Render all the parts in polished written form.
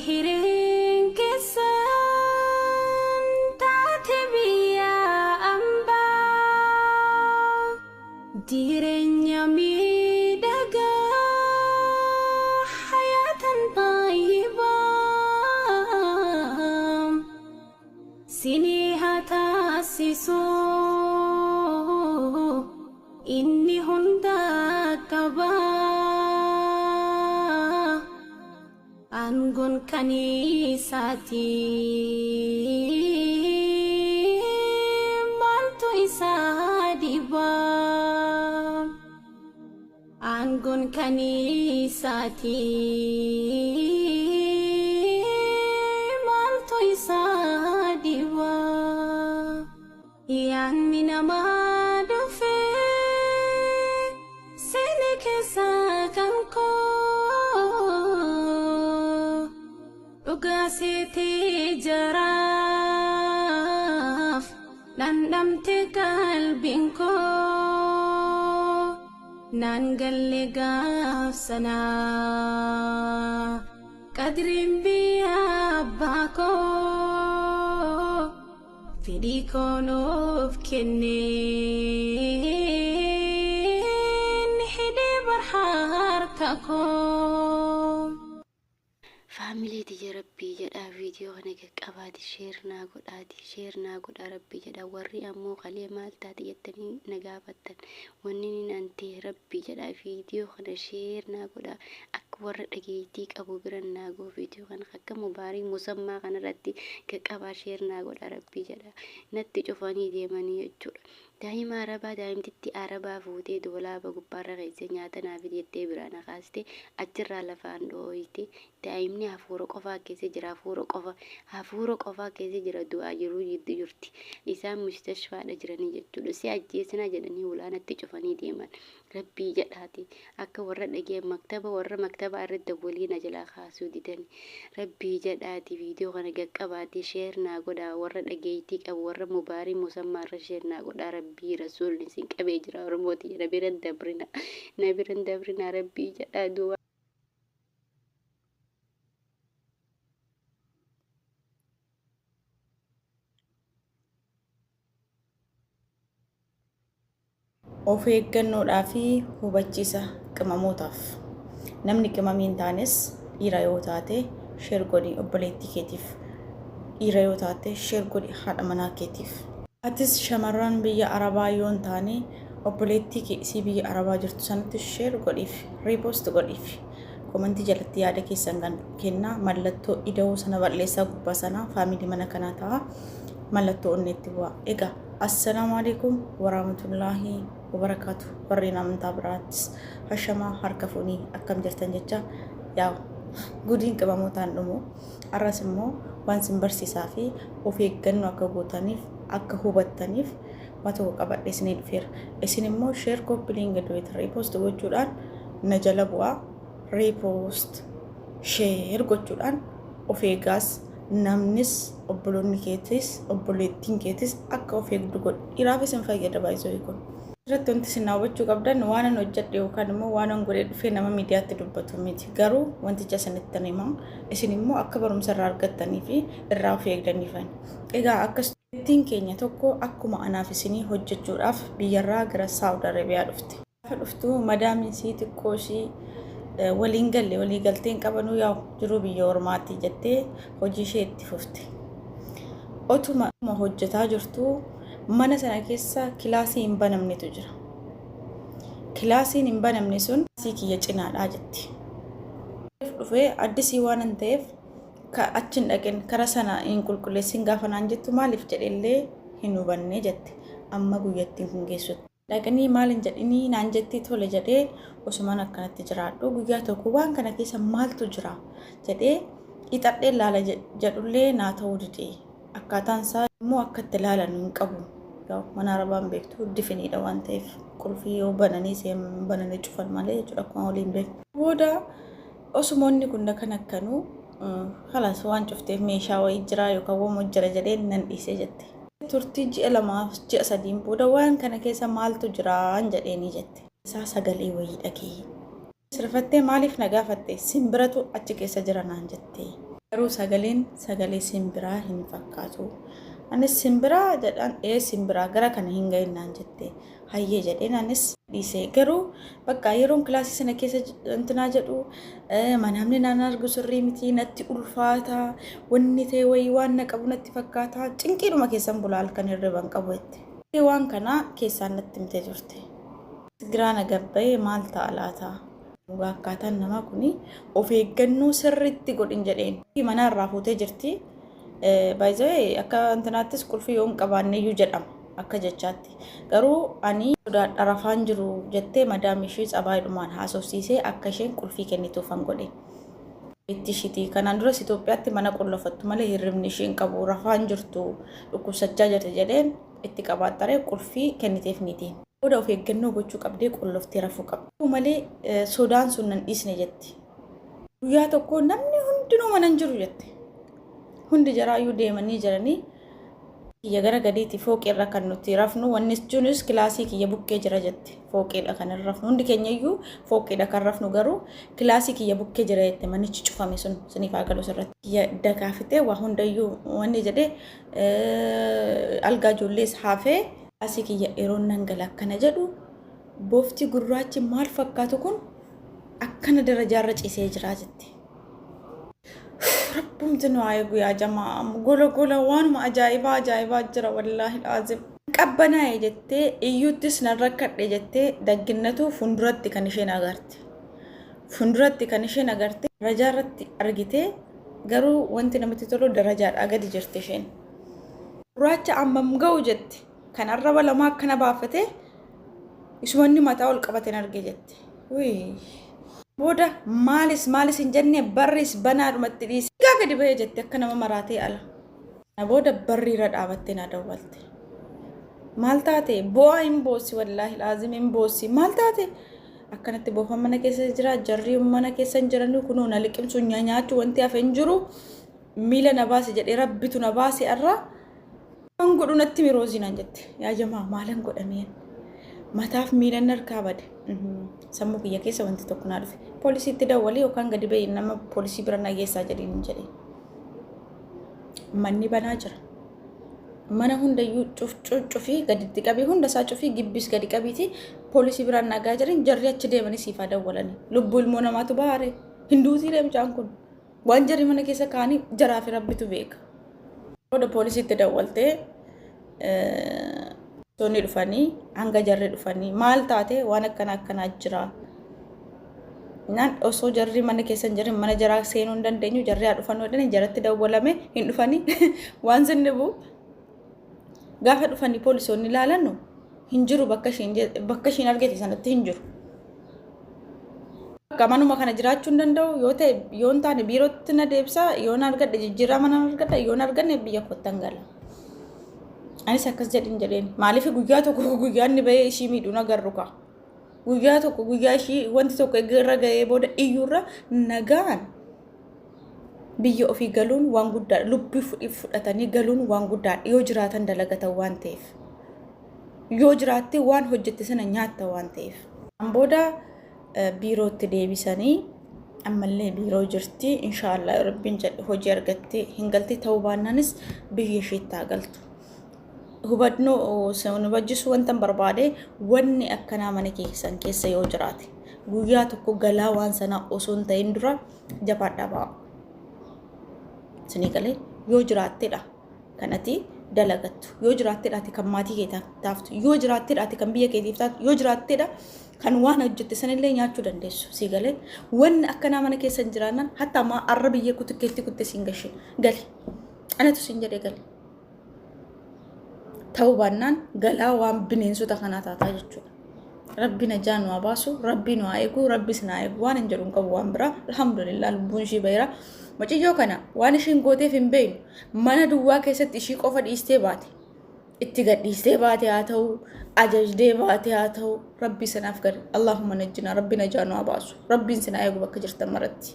hirin kesan tatbiya amba direnya midaga hayatan tayyiba sini hatasisu inni hunda kaba angun kanisati maltu isadiba angun kanisati maltu isadiba yang minamadu fe seneke sakanko ugasiti jaraf nandamte kalbinko nangalle gafsana kadrim biya bako fidikonof kenne hide barhar kako family di rabbi jada video kana qabadi share na goda rabbi jada warri ammo khali malta tiyatani nagafatan wannini nanti rabbi jada video kana share na goda akwar dageyti qabu biran nago video kana khakka mubarak musamma kana ratti qaba share na goda rabbi jada natti cufani demani jechuudha daima araba daimtitti araba fuute dola bagubbara geesse nyaatana fideette birana kaaste achirra lafaan dooyite daimni hafuura qofa keessa jira hafuura qofa keessa jira du'a jiru yiddi jirti isaan mustashfaadha jiranii jechuudha si ajjeesina jedhanii ulaanatti cufanii deeman rabbii jedhaati akka warra dhagee warra maktaba irratti waliin ajala kaasuu didani rabbii jedhaati video kana gaqqabaati share na goda warra dhageeyti qabu warra mubaari musammaa irra share na goda rabbii rasuulni sin qabee jira oromooti nabiran dabrina rabbii jedhaa du'a of eeggannoodhaa fi hubachiisa qimamootaaf namni qimamiin taanes dhiira yoo taate sheer godhi obboleettii keetiif dhiira yoo taate sheer godhi haadha manaa keetiif atis shamarran biyya arabaa yoo taane obboleettii keetii biyya arabaa jirtu sanatti sheer godhiif repost godhiif komentii jalatti yaada keessan kennaa mallattoo ida'uu sana balleessaa gubbaa sana faamilii mana kanaa ta'a mallattoo onneetti bu'a egaa assalamu alaikum warahmatullahi wabarakatuh warrina amantaa biraatis hashamaa harka fuunii akkam jirtan jecha yaa gudiin qibamootaan dhumu arras immoo waan sin barsiisaa fi of eeggannoo akka gootaniif akka hubattaniif waan tokko qabadhee isinii dhufeera isin immoo share copy link godhuutiin repost gochuudhaan na jala bu'aa repost share gochuudhaan of eeggaas namnis obboloonni keetis obboleettiin keetis akka of eegdu godhu dhiiraaf isin fayyada baay'isoo kun irratti wanti isin hubachuu qabdan waan an hojjedhe yookaan immoo waan an godhee dhufee nama miidiyaatti dubbatu miti garuu wanticha isinitti himaa isin immoo akka barumsa irraa argattanii fi irraa of eegdaniifan egaa akkasittiin keenya tokko akkuma anaaf isinii hojjechuudhaaf biyyarraa gara Saawud Arabiyaa dhufte dhuftu madaamiin sii xiqqoo ishii waliin galle walii galteen qabanuu yaa jiruu biyya ormaatti jettee hojii ishee itti fufte otuma hojjetaa jirtu mana sana keessa kilaasii hin banamnetu jira kilaasiin hin banamne sun si kiyya cinaadhaa jetti dhufee addisii waan hin ta'eef achin dhaqen kara sana hin qulqulleessin gaafa naan jettu maaliif jedhellee hin hubanne jette amma guyyattiin kun geessutti dhaqanii maalin jedhini naan jetti tole jedhee osumaan akkanatti jiraadhu guyyaa tokko waan kana keessa maaltu jira jedhee ixadhee laala jedhullee naa ta'uu didee akkaataan isaa immoo akkatti laalan hin qabu mana arabaan beektu difiniidha waan ta'eef qulfii yoo bananii cufan malee jechuudha akkuma waliin beektu booda osumoonni kun kan akkanuu halas waan cufteef meeshaa wayii jira yookaan waan jira jedhee nan dhiisee jette turtii ji'a 2 ji'a 3 booda waan kana keessa maaltu jira jedheeni jette isaa sagalee wayii dhagee sirfattee maaliif na gaafatte simbiratu achi keessa jira naan jette garuu sagaleen sagalee simbiraa hin fakkaatu. Anis simbiraa jedhaan simbiraa gara kana hin ga'innaan jette hayyee jedheen anis dhiisee garuu bakka yeroon kilaasii sana keessa intinaa jedhu manamni naan argu sirrii miti natti ulfaata wanni ta'e wayii waan na qabu natti fakkaata cinqiidhuma keessan bulaa halkan hirriban qabu jette waan kana keessaan natti himtee turte. Giraana gabba'ee maal ta'a laata? Akkaataan namaa kuni of eeggannoo sirriitti godhin jedheen mana irraa fuutee jirti. Baay'ee akka intinaattis qulfii yoon qabaanneeyyuu jedhama akka jechaatti garuu ani sodaadha rafaan jiru jettee madaam ishee tsabaayidhumaan haasofsiisee akka isheen qulfii kennituufan godhe itti shitii kanaan duras Itoophiyaatti mana qullofattu malee hirribni isheen qabu rafaan jirtu dhukkubsachaa jirti jedheen itti qabaaxaree qulfii kenniteef niitiin booda of eeggannoo gochuu qabdee qulloftee rafuu qabdu malee sodaan sun nan dhiisne jetti guyyaa tokko namni hundinuu mana hin jiru jette hundi jaraayyuu deemanii jiranii kiyya gara gadiitti fooqeerra kan nuti rafnu wanni junis kilaasii kiyya bukkee jira jette fooqeedha kan rafnu hundi keenyayyuu fooqeedha kan rafnu garuu kilaasii kiyya bukkee jira jette manichi cufame sun siniif agaluu sirratti kiyya dagaafite waa hundayyuu wanni jedhee algaa ijoollees haafee kilaasii kiyya yeroon nan gala akkana jedhu boofti gurraachi maal fakkaatu kun akkana darajaarra ciisee jira jette. ربهم تنوعي يا جماعة قولا وانما أجايبا جرا والله العظيم قبنا يجتي إيوتس نركض يجتي دقنتو فندرتي كنشين أغرتي رجارتي أرجتي قرو وانت نمتي تلو درجات أغدي جرتشين راجع عم مجوجت كان الربا لما كان بافتي يسواني ما تقول قبتين أرجت وي بودا مالس إنجني بريس بنار متديس كاك دي بيه جتة كنا مراتي على بودا بري رد آبتنا دوالتي مالتاتي بوا إمبوسي والله العظيم إمبوسي مالتاتي أكنت بوفا منا كيسا جرا جري منا كيسا جرانو كنونا لكم سنيا نياتو وانتي أفنجرو ميلا نباسي جد ربتو نباسي أرى أنقلو نتمي روزينا جت يا جماعة مالن قد أمين mataaf miilan harkaa bade sammuu kiyya keessa wanti tokko na dhufe poolisiitti dawwalee yookaan gadi ba'ee nama poolisii bira nageessaa jedheen jedhee manni banaa jira mana hundayyuu cufii gaditti qabee hundasaa cufii gibbis gadi qabiiti poolisii bira nagaa jedheen jarri achi deemanii siifaa dawwalanii lubbuu ilmoo namaatu baare hinduutii deemchaan kun waan jarri mana keessa kaanii jaraa fi rabbitu beeka booda poolisiitti dawwaltee Soni dhufanii hanga jarri dhufanii maal taate waan akkana jira naan osoo jarri mana keessan jarri mana jaraa seenuu hin dandeenyu jarri haa dhufanii wadhan jaratti dawwalame hin dhufanii waan sinni bu gaafa dhufanii poolisoonni ilaalannu hin jiru bakka ishiin argite sanatti hin jiru bakka manuma kana jiraachuu hin danda'u yoo ta'e yoon taane biirootti na deebisa yoon argadhe jijjiirraa mana argadha yoon arganne biyya kottan gala anis akkas jedheen maaliif guyyaa tokko guyyaan ni bahee ishii miidhuun agarru ka guyyaa tokko guyyaa ishii wanti tokko irra ga'ee booda iyyuurra nagaan biyya ofii galuun waan guddaa lubbii fudhatanii galuun waan guddaa yoo jiraatan dalagatan waan ta'eef yoo jiraatte waan hojjette sana nyaatta waan ta'eef booda biirootti deebisanii ammallee biiroo jirti inshaallah rabbiin hojii argatte hin galti ta'uu baannaanis biyya isheetti haa galtu hubadno sonu bajjisu wantan barbaade wanni akkanaa mana keessan keessa yoo jiraate guyyaa tokko galaa waan sana osoo hin ta'in dura jabaadhaa ba'a sinii galee yoo jiraattedha kanati dalagattu yoo jiraattedha kan maatii keetiif taaftu yoo jiraattedha kan biyya keetiif taaftu yoo jiraattedha kan waan hojjette sanillee nyaachuu dandeessu sii galee wanni akkanaa mana keessan jiraannan hatta ma arra biyya kutukkeetti kutte siin gashin gali anatu siin jedhee gali ta'uu baannaan galaa waan bineensota kanaa taataa jechuudha. Rabbi najaa nu haa baasu, Rabbi nu haa eegu, Rabbis na haa eegu waan hin jedhuun qabu waan biraa. Alhamdulillah lubbuun ishii baheera. Maciyyoo kana waan ishiin gooteef hin beeknu mana duwwaa keessatti ishii qofa dhiistee baate. Itti gad dhiistee baate haa ta'u, ajajdee baate haa ta'u, Rabbi sanaaf gadi. Allahumma najjina, Rabbi najaa nu haa baasu. Rabbiin si na eegu bakka jirtan maratti.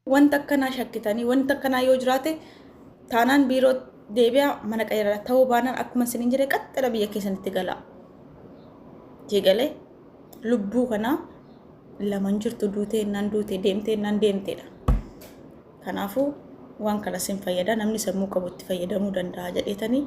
Wanta akkanaa shakkitanii, wanta akkanaa yoo jiraate taanaan biiroo deebi'a mana qayyaraa ta'uu baanaan akkuma isiniin jedhe qaxxala biyya keessanitti galaa. Jeegalee lubbuu kana laman jirtu duutee naan duutee deemtee naan deemteedha. Kanaafuu waan kana sin fayyada namni sammuu qabu itti fayyadamuu danda'a jedheetanii